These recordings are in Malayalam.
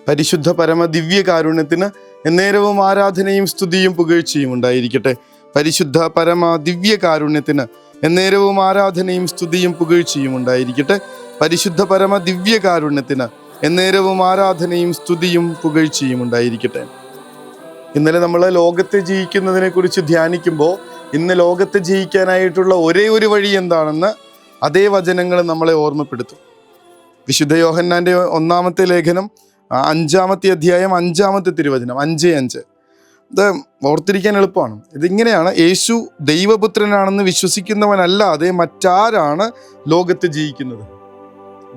പരിശുദ്ധ പരമ ദിവ്യകാരുണ്യത്തിന് എന്നേരവും ആരാധനയും സ്തുതിയും പുകഴ്ചയും ഉണ്ടായിരിക്കട്ടെ. പരിശുദ്ധ പരമ ദിവ്യകാരുണ്യത്തിന് എന്നേരവും ആരാധനയും സ്തുതിയും പുകഴ്ചയും ഉണ്ടായിരിക്കട്ടെ. പരിശുദ്ധ പരമ ദിവ്യകാരുണ്യത്തിന് എന്നേരവും ആരാധനയും സ്തുതിയും പുകഴ്ചയും ഉണ്ടായിരിക്കട്ടെ. ഇന്നലെ നമ്മൾ ലോകത്തെ ജയിക്കുന്നതിനെ കുറിച്ച് ധ്യാനിക്കുമ്പോൾ ഇന്ന് ലോകത്തെ ജയിക്കാനായിട്ടുള്ള ഒരേ ഒരു വഴി എന്താണെന്ന് അതേ വചനങ്ങൾ നമ്മളെ ഓർമ്മപ്പെടുത്തും. വിശുദ്ധ യോഹന്നാന്റെ 1-ാമത്തെ ലേഖനം 5-ാമത്തെ അധ്യായം 5-ാമത്തെ തിരുവചനം 5:5. ഇത് ഓർത്തിരിക്കാൻ എളുപ്പമാണ്. ഇതിങ്ങനെയാണ്: യേശു ദൈവപുത്രനാണെന്ന് വിശ്വസിക്കുന്നവനല്ലാതെ മറ്റാരാണ് ലോകത്തെ ജയിക്കുന്നത്?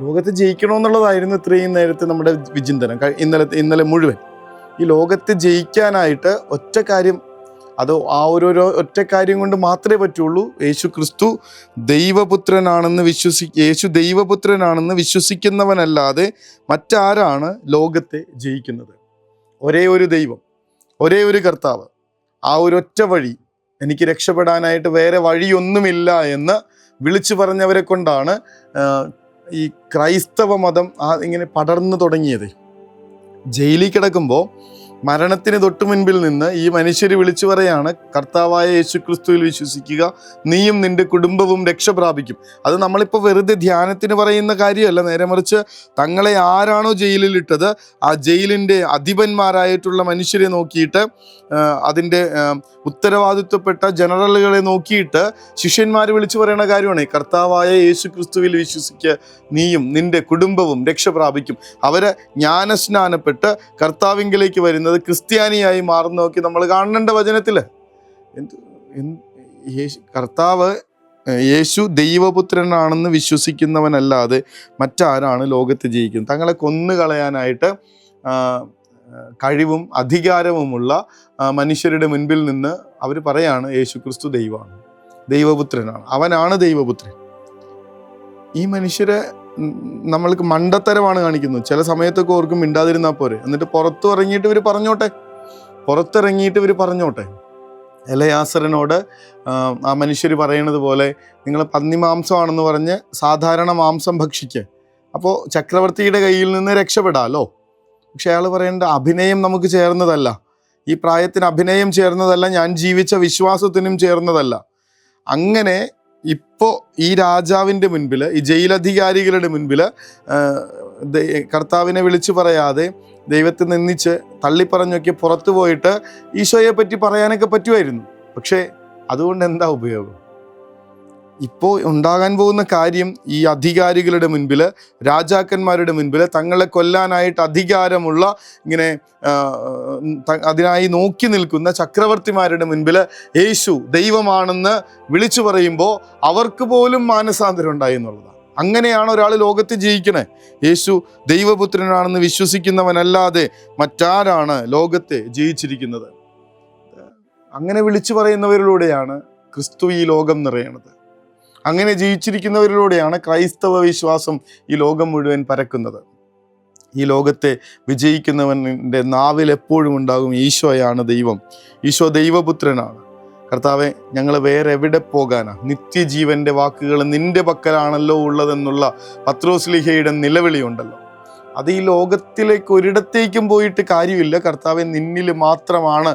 ലോകത്തെ ജയിക്കണമെന്നുള്ളതായിരുന്നു ഇത്രയും നേരത്തെ നമ്മുടെ വിചിന്തനം. ഇന്നലെ മുഴുവൻ ഈ ലോകത്തെ ജയിക്കാനായിട്ട് ഒറ്റ കാര്യം, അത് ഓരോരോ ഒറ്റ കാര്യം കൊണ്ട് മാത്രമേ പറ്റുള്ളൂ. യേശു ക്രിസ്തു യേശു ദൈവപുത്രനാണെന്ന് വിശ്വസിക്കുന്നവനല്ലാതെ മറ്റാരാണ് ലോകത്തെ ജയിക്കുന്നത്? ഒരേ ഒരു ദൈവം, ഒരേ ഒരു കർത്താവ്, ആ ഒരൊറ്റ വഴി, എനിക്ക് രക്ഷപ്പെടാനായിട്ട് വേറെ വഴിയൊന്നുമില്ല എന്ന് വിളിച്ചു പറഞ്ഞവരെ കൊണ്ടാണ് ഈ ക്രൈസ്തവ മതം ഇങ്ങനെ പടർന്നു തുടങ്ങിയത്. ജയിലിൽ കിടക്കുമ്പോൾ മരണത്തിന് തൊട്ടു മുൻപിൽ നിന്ന് ഈ മനുഷ്യർ വിളിച്ചു പറയാണ്, കർത്താവായ യേശു ക്രിസ്തുവിൽ വിശ്വസിക്കുക, നീയും നിന്റെ കുടുംബവും രക്ഷ പ്രാപിക്കും. അത് നമ്മളിപ്പോൾ വെറുതെ ധ്യാനത്തിന് പറയുന്ന കാര്യമല്ല, നേരെ മറിച്ച് തങ്ങളെ ആരാണോ ജയിലിലിട്ടത് ആ ജയിലിൻ്റെ അധിപന്മാരായിട്ടുള്ള മനുഷ്യരെ നോക്കിയിട്ട്, അതിൻ്റെ ഉത്തരവാദിത്വപ്പെട്ട ജനറലുകളെ നോക്കിയിട്ട് ശിഷ്യന്മാർ വിളിച്ചു പറയുന്ന കാര്യമാണ്, കർത്താവായ യേശു ക്രിസ്തുവിൽ വിശ്വസിക്കുക, നീയും നിന്റെ കുടുംബവും രക്ഷ പ്രാപിക്കും. അവരെ ജ്ഞാനസ്നാനപ്പെട്ട് കർത്താവിങ്കിലേക്ക് വരുന്നത് ക്രിസ്ത്യാനിയായി മാറുന്നതൊക്കെ നമ്മൾ കാണേണ്ട വചനത്തിൽ. യേശു ദൈവപുത്രനാണെന്ന് വിശ്വസിക്കുന്നവനല്ലാതെ മറ്റാരാണ് ലോകത്ത് ജയിക്കുന്നത്? തങ്ങളെ കൊന്നുകളയാനായിട്ട് കഴിവും അധികാരവുമുള്ള മനുഷ്യരുടെ മുൻപിൽ നിന്ന് അവർ പറയാണ്, യേശു ക്രിസ്തു ദൈവമാണ്, ദൈവപുത്രനാണ്, അവനാണ് ദൈവപുത്രൻ. ഈ മനുഷ്യരെ നമ്മൾക്ക് മണ്ടത്തരമാണ് കാണിക്കുന്നത്. ചില സമയത്തൊക്കെ ഓർക്കും മിണ്ടാതിരുന്നാൽ പോരെ, എന്നിട്ട് പുറത്തിറങ്ങിയിട്ട് ഇവർ പറഞ്ഞോട്ടെ. എലയാസറിനോട് ആ മനുഷ്യർ പറയണത് പോലെ, നിങ്ങൾ പന്നി മാംസമാണെന്ന് പറഞ്ഞ് സാധാരണ മാംസം ഭക്ഷിക്കുക, അപ്പോൾ ചക്രവർത്തിയുടെ കയ്യിൽ നിന്ന് രക്ഷപ്പെടാമല്ലോ. പക്ഷെ അയാൾ പറയേണ്ട, അഭിനയം നമുക്ക് ചേർന്നതല്ല, ഈ പ്രായത്തിന് അഭിനയം ചേർന്നതല്ല, ഞാൻ ജീവിച്ച വിശ്വാസത്തിനും ചേർന്നതല്ല. അങ്ങനെ ഇപ്പോൾ ഈ രാജാവിൻ്റെ മുൻപിൽ, ഈ ജയിലധികാരികളുടെ മുൻപിൽ കർത്താവിനെ വിളിച്ചു പറയാതെ ദൈവത്തെ നിന്ദിച്ച് തള്ളിപ്പറഞ്ഞൊക്കെ പുറത്തു പോയിട്ട് ഈശോയെ പറ്റി പറയാനൊക്കെ പറ്റുമായിരുന്നു. പക്ഷേ അതുകൊണ്ട് എന്താ ഉപയോഗം? ഇപ്പോൾ ഉണ്ടാകാൻ പോകുന്ന കാര്യം, ഈ അധികാരികളുടെ മുൻപിൽ, രാജാക്കന്മാരുടെ മുൻപിൽ, തങ്ങളെ കൊല്ലാനായിട്ട് അധികാരമുള്ള, ഇങ്ങനെ അതിനായി നോക്കി നിൽക്കുന്ന ചക്രവർത്തിമാരുടെ മുൻപിൽ യേശു ദൈവമാണെന്ന് വിളിച്ചു പറയുമ്പോൾ അവർക്ക് പോലും മാനസാന്തരം ഉണ്ടായി എന്നുള്ളതാണ്. അങ്ങനെയാണ് ഒരാൾ ലോകത്ത് ജയിക്കണേ. യേശു ദൈവപുത്രനാണെന്ന് വിശ്വസിക്കുന്നവനല്ലാതെ മറ്റാരാണ് ലോകത്തെ ജയിച്ചിരിക്കുന്നത്? അങ്ങനെ വിളിച്ചു പറയുന്നവരിലൂടെയാണ് ക്രിസ്തു ഈ ലോകം നിറയണത്. അങ്ങനെ ജീവിച്ചിരിക്കുന്നവരിലൂടെയാണ് ക്രൈസ്തവ വിശ്വാസം ഈ ലോകം മുഴുവൻ പരക്കുന്നത്. ഈ ലോകത്തെ വിജയിക്കുന്നവൻ്റെ നാവിൽ എപ്പോഴും ഉണ്ടാകും, ഈശോയാണ് ദൈവം, ഈശോ ദൈവപുത്രനാണ്. കർത്താവെ, ഞങ്ങൾ വേറെ എവിടെ പോകാനാ? നിത്യജീവൻ്റെ വാക്കുകൾ നിൻ്റെ പക്കലാണല്ലോ ഉള്ളതെന്നുള്ള പത്രോസ്ലീഹയുടെ നിലവിളിയുണ്ടല്ലോ. അത് ഈ ലോകത്തിലേക്ക് ഒരിടത്തേക്കും പോയിട്ട് കാര്യമില്ല. കർത്താവെ, നിന്നിൽ മാത്രമാണ്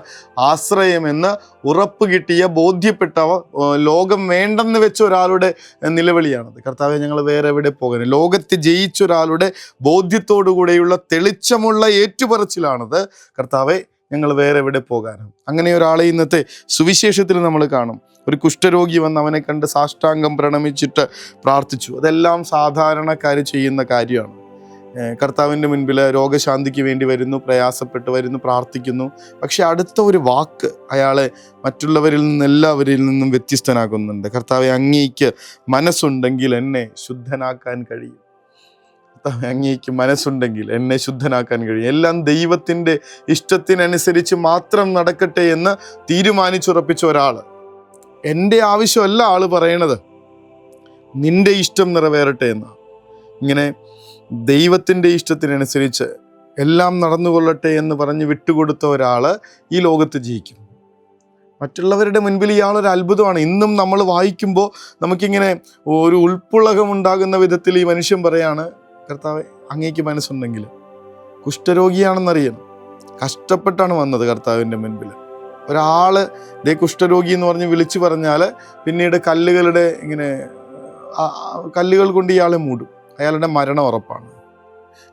ആശ്രയമെന്ന് ഉറപ്പ് കിട്ടിയ, ബോധ്യപ്പെട്ട, ലോകം വേണ്ടെന്ന് വെച്ച ഒരാളുടെ നിലവിളിയാണത്. കർത്താവെ, ഞങ്ങൾ വേറെ എവിടെ പോകാൻ? ലോകത്തെ ജയിച്ച ഒരാളുടെ ബോധ്യത്തോടു കൂടെയുള്ള തെളിച്ചമുള്ള ഏറ്റുപറച്ചിലാണത്. കർത്താവെ, ഞങ്ങൾ വേറെ എവിടെ പോകാനാണ്? അങ്ങനെ ഒരാളെ ഇന്നത്തെ സുവിശേഷത്തിൽ നമ്മൾ കാണും. ഒരു കുഷ്ഠരോഗി വന്ന് അവനെ കണ്ട് സാഷ്ടാംഗം പ്രണമിച്ചിട്ട് പ്രാർത്ഥിച്ചു. അതെല്ലാം സാധാരണക്കാർ ചെയ്യുന്ന കാര്യമാണ്. കർത്താവിൻ്റെ മുൻപിൽ രോഗശാന്തിക്ക് വേണ്ടി വരുന്നു, പ്രയാസപ്പെട്ട് വരുന്നു, പ്രാർത്ഥിക്കുന്നു. പക്ഷെ അടുത്ത ഒരു വാക്ക് അയാളെ മറ്റുള്ളവരിൽ നിന്നും എല്ലാവരിൽ നിന്നും വ്യത്യസ്തനാക്കുന്നുണ്ട്. കർത്താവെ, അങ്ങേക്ക് മനസ്സുണ്ടെങ്കിൽ എന്നെ ശുദ്ധനാക്കാൻ കഴിയും. കർത്താവെ, അങ്ങേക്ക് മനസ്സുണ്ടെങ്കിൽ എന്നെ ശുദ്ധനാക്കാൻ കഴിയും. എല്ലാം ദൈവത്തിൻ്റെ ഇഷ്ടത്തിനനുസരിച്ച് മാത്രം നടക്കട്ടെ എന്ന് തീരുമാനിച്ചുറപ്പിച്ച ഒരാൾ. എൻ്റെ ആവശ്യമല്ല ആൾ പറയണത്, നിൻ്റെ ഇഷ്ടം നിറവേറട്ടെ എന്നാണ്. ഇങ്ങനെ ദൈവത്തിൻ്റെ ഇഷ്ടത്തിനനുസരിച്ച് എല്ലാം നടന്നുകൊള്ളട്ടെ എന്ന് പറഞ്ഞ് വിട്ടുകൊടുത്ത ഒരാൾ ഈ ലോകത്ത് ജയിക്കും. മറ്റുള്ളവരുടെ മുൻപിൽ ഇയാളൊരു അത്ഭുതമാണ്. ഇന്നും നമ്മൾ വായിക്കുമ്പോൾ നമുക്കിങ്ങനെ ഒരു ഉൾപ്പുളകമുണ്ടാകുന്ന വിധത്തിൽ ഈ മനുഷ്യൻ പറയാണ്, കർത്താവെ, അങ്ങേക്ക് മനസ്സുണ്ടെങ്കിൽ കുഷ്ഠരോഗിയാണെന്നറിയണം. കഷ്ടപ്പെട്ടാണ് വന്നത് കർത്താവിൻ്റെ മുൻപിൽ. ഒരാള് ദേ കുഷ്ഠരോഗി എന്ന് പറഞ്ഞ് വിളിച്ചു പറഞ്ഞാൽ പിന്നീട് കല്ലുകൾ കൊണ്ട് ഇയാളെ മൂടും. അയാളുടെ മരണം ഉറപ്പാണ്.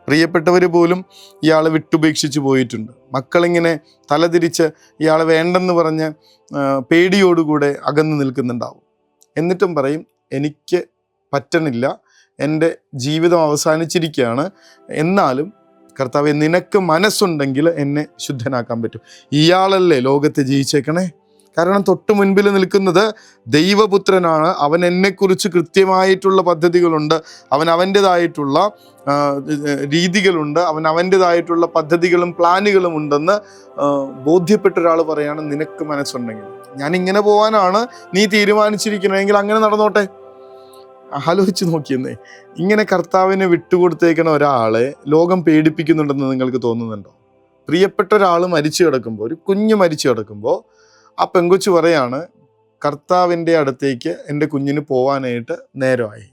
പ്രിയപ്പെട്ടവർ പോലും ഇയാളെ വിട്ടുപേക്ഷിച്ച് പോയിട്ടുണ്ട്. മക്കളിങ്ങനെ തലതിരിച്ച് ഇയാളെ വേണ്ടെന്ന് പറഞ്ഞ് പേടിയോടുകൂടെ അകന്നു നിൽക്കുന്നുണ്ടാവും. എന്നിട്ടും പറയും, എനിക്ക് പറ്റണില്ല, എൻ്റെ ജീവിതം അവസാനിച്ചിരിക്കുകയാണ്, എന്നാലും കർത്താവേ നിനക്ക് മനസ്സുണ്ടെങ്കിൽ എന്നെ ശുദ്ധനാക്കാൻ പറ്റും. ഇയാളല്ലേ ലോകത്തെ ജയിച്ചേക്കണേ. കാരണം തൊട്ട് മുൻപിൽ നിൽക്കുന്നത് ദൈവപുത്രനാണ്. അവൻ എന്നെക്കുറിച്ച് കൃത്യമായിട്ടുള്ള പദ്ധതികളുണ്ട്, അവൻ്റെതായിട്ടുള്ള രീതികളുണ്ട്, അവൻ്റെതായിട്ടുള്ള പദ്ധതികളും പ്ലാനുകളും ഉണ്ടെന്ന് ബോധ്യപ്പെട്ട ഒരാൾ പറയാണ്, നിനക്ക് മനസ്സുണ്ടെങ്കിൽ, ഞാൻ ഇങ്ങനെ പോകാനാണ് നീ തീരുമാനിച്ചിരിക്കണമെങ്കിൽ അങ്ങനെ നടന്നോട്ടെ. ആലോചിച്ച് നോക്കിയെന്നേ, ഇങ്ങനെ കർത്താവിനെ വിട്ടുകൊടുത്തേക്കണ ഒരാളെ ലോകം പേടിപ്പിക്കുന്നുണ്ടെന്ന് നിങ്ങൾക്ക് തോന്നുന്നുണ്ടോ? പ്രിയപ്പെട്ട ഒരാൾ മരിച്ചു കിടക്കുമ്പോൾ, ഒരു കുഞ്ഞ് മരിച്ചു കിടക്കുമ്പോൾ ആ പെങ്കൊച്ചു പറയാണ്, കർത്താവിൻ്റെ അടുത്തേക്ക് എൻ്റെ കുഞ്ഞിന് പോവാനായിട്ട് നേരമായി.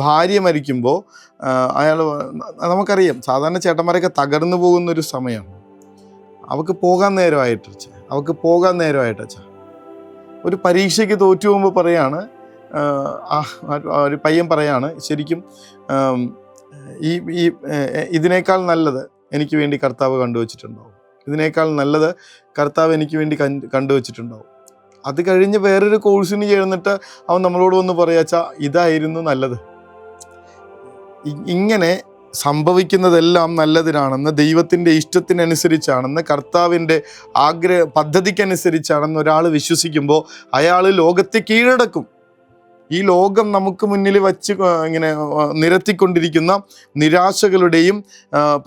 ഭാര്യ മരിക്കുമ്പോൾ നമുക്കറിയാം, സാധാരണ ചേട്ടന്മാരൊക്കെ തകർന്നു പോകുന്നൊരു സമയമാണ്. അവൾക്ക് പോകാൻ നേരമായിട്ട് ഒരു പരീക്ഷയ്ക്ക് തോറ്റു പോകുമ്പോൾ പറയാണ്, ഒരു പയ്യൻ പറയാണ്, ശരിക്കും ഇതിനേക്കാൾ നല്ലത് എനിക്ക് വേണ്ടി കർത്താവ് കണ്ടുവച്ചിട്ടുണ്ടാവും, ഇതിനേക്കാൾ നല്ലത് കർത്താവ് എനിക്ക് വേണ്ടി കണ്ടുവച്ചിട്ടുണ്ടാവും. അത് കഴിഞ്ഞ് വേറൊരു കോഴ്സിന് ചേർന്നിട്ട് അവൻ നമ്മളോട് വന്ന് പറയാച്ചാ ഇതായിരുന്നു നല്ലത്. ഇങ്ങനെ സംഭവിക്കുന്നതെല്ലാം നല്ലതിനാണെന്ന്, ദൈവത്തിൻ്റെ ഇഷ്ടത്തിനനുസരിച്ചാണെന്ന്, കർത്താവിൻ്റെ പദ്ധതിക്കനുസരിച്ചാണെന്ന് ഒരാൾ വിശ്വസിക്കുമ്പോൾ അയാൾ ലോകത്തെ കീഴടക്കും. ഈ ലോകം നമുക്ക് മുന്നിൽ വച്ച് ഇങ്ങനെ നിരത്തിക്കൊണ്ടിരിക്കുന്ന നിരാശകളുടെയും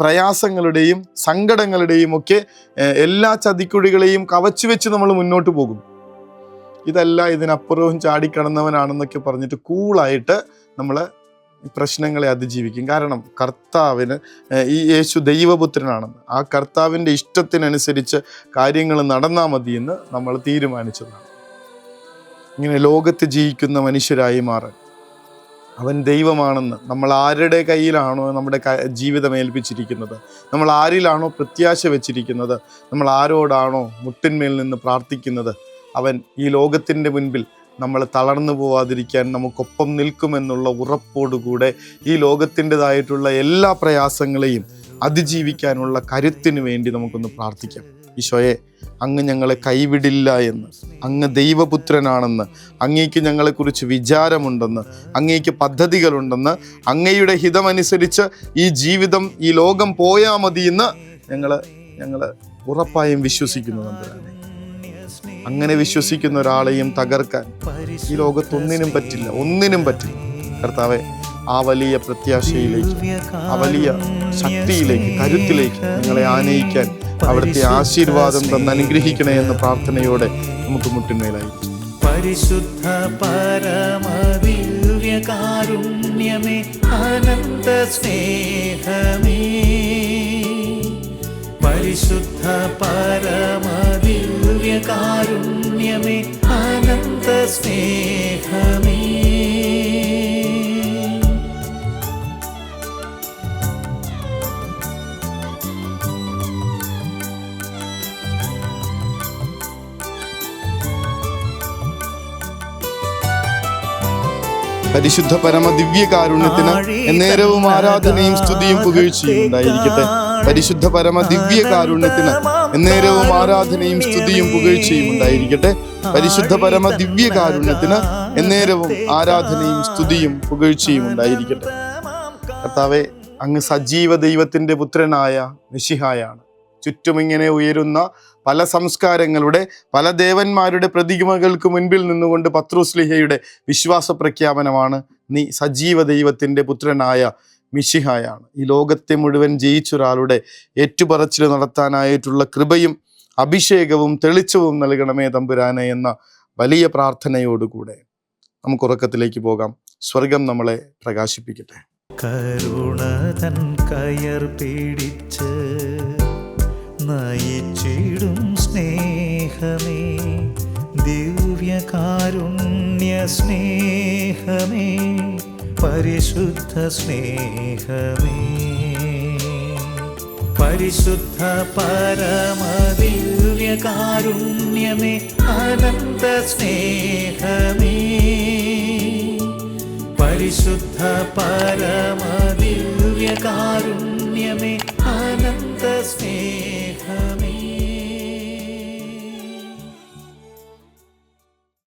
പ്രയാസങ്ങളുടെയും സങ്കടങ്ങളുടെയും ഒക്കെ എല്ലാ ചതിക്കുഴികളെയും കവച്ചു വെച്ച് നമ്മൾ മുന്നോട്ട് പോകും. ഇതല്ല, ഇതിനപ്പുറവും ചാടിക്കടന്നവനാണെന്നൊക്കെ പറഞ്ഞിട്ട് കൂളായിട്ട് നമ്മൾ പ്രശ്നങ്ങളെ അതിജീവിക്കും. കാരണം കർത്താവിന് ഈ യേശു ദൈവപുത്രനാണെന്ന്, ആ കർത്താവിൻ്റെ ഇഷ്ടത്തിനനുസരിച്ച് കാര്യങ്ങൾ നടന്നാൽ മതിയെന്ന് നമ്മൾ തീരുമാനിച്ചതാണ്. ഇങ്ങനെ ലോകത്ത് ജീവിക്കുന്ന മനുഷ്യരായി മാറാൻ, അവൻ ദൈവമാണെന്ന്, നമ്മൾ ആരുടെ കയ്യിലാണോ നമ്മുടെ ജീവിതം ഏൽപ്പിച്ചിരിക്കുന്നത്, നമ്മൾ ആരിലാണോ പ്രത്യാശ വെച്ചിരിക്കുന്നത്, നമ്മൾ ആരോടാണോ മുട്ടിന്മേൽ നിന്ന് പ്രാർത്ഥിക്കുന്നത്, അവൻ ഈ ലോകത്തിൻ്റെ മുൻപിൽ നമ്മൾ തളർന്നു പോവാതിരിക്കാൻ നമുക്കൊപ്പം നിൽക്കുമെന്നുള്ള ഉറപ്പോടുകൂടെ ഈ ലോകത്തിൻ്റെതായിട്ടുള്ള എല്ലാ പ്രയാസങ്ങളെയും അതിജീവിക്കാനുള്ള കരുത്തിന് വേണ്ടി നമുക്കൊന്ന് പ്രാർത്ഥിക്കാം. ഈശോയെ, അങ്ങ് ഞങ്ങളെ കൈവിടില്ല എന്ന്, അങ്ങ് ദൈവപുത്രനാണെന്ന്, അങ്ങേക്ക് ഞങ്ങളെക്കുറിച്ച് വിചാരമുണ്ടെന്ന്, അങ്ങേക്ക് പദ്ധതികളുണ്ടെന്ന്, അങ്ങയുടെ ഹിതമനുസരിച്ച് ഈ ജീവിതം, ഈ ലോകം പോയാൽ മതിയെന്ന് ഞങ്ങൾ ഉറപ്പായും വിശ്വസിക്കുന്നു. അങ്ങനെ വിശ്വസിക്കുന്ന ഒരാളെയും തകർക്കാൻ ഈ ലോകത്തൊന്നിനും പറ്റില്ല. കർത്താവെ, ആ വലിയ പ്രത്യാശയിലേക്ക്, ആ വലിയ ശക്തിയിലേക്ക്, കരുത്തിലേക്ക് ഞങ്ങളെ ആനയിക്കാൻ അവിടുത്തെ ആശീർവാദം തന്ന് അനുഗ്രഹിക്കണേ എന്ന പ്രാർത്ഥനയോടെ നമുക്ക് മുട്ടിന്മേലായി. പരിശുദ്ധ പരമദിവ്യകാരുണ്യമേ, അനന്ത സ്നേഹമേ, പരിശുദ്ധ പരമദിവ്യകാരുണ്യമേ, അനന്ത സ്നേഹമേ. പരിശുദ്ധ പരമ ദിവ്യകാരുണ്യത്തിന് എന്നേരവും ആരാധനയും സ്തുതിയും പുകഴ്ചയും ഉണ്ടായിരിക്കട്ടെ. പരിശുദ്ധ പരമ ദിവ്യകാരുണ്യത്തിന് എന്നേരവും ആരാധനയും സ്തുതിയും പുകഴ്ചയും ഉണ്ടായിരിക്കട്ടെ. പരിശുദ്ധ പരമ ദിവ്യകാരുണ്യത്തിന് എന്നേരവും ആരാധനയും സ്തുതിയും പുകഴ്ചയും ഉണ്ടായിരിക്കട്ടെ. കർത്താവേ, അങ്ങ് സജീവ ദൈവത്തിൻ്റെ പുത്രനായ മിശിഹായാണ്. ചുറ്റുമിങ്ങനെ ഉയരുന്ന പല സംസ്കാരങ്ങളുടെ, പല ദേവന്മാരുടെ പ്രതിമകൾക്ക് മുൻപിൽ നിന്നുകൊണ്ട് പത്രോസ്ലിഹയുടെ വിശ്വാസ പ്രഖ്യാപനമാണ്, നീ സജീവ ദൈവത്തിൻ്റെ പുത്രനായ മിശിഹായാണ്. ഈ ലോകത്തെ മുഴുവൻ ജയിച്ചൊരാളുടെ ഏറ്റുപറച്ചിൽ നടത്താനായിട്ടുള്ള കൃപയും അഭിഷേകവും തെളിച്ചവും നൽകണമേ തമ്പുരാനെ എന്ന വലിയ പ്രാർത്ഥനയോടുകൂടെ നമുക്ക് ഉറക്കത്തിലേക്ക് പോകാം. സ്വർഗം നമ്മളെ പ്രകാശിപ്പിക്കട്ടെ. കരുണതൻ കയർ പിടിച്ച് നയിച്ചിടും സ്നേഹമേ, ദിവ്യകാരുണ്യ സ്നേഹമേ, പരിശുദ്ധ സ്നേഹമേ, പരിശുദ്ധ പരമദിവ്യകാരുണ്യമേ, അനന്ത സ്നേഹമേ, പരിശുദ്ധ പരമദിവ്യകാരുണ്യമേ,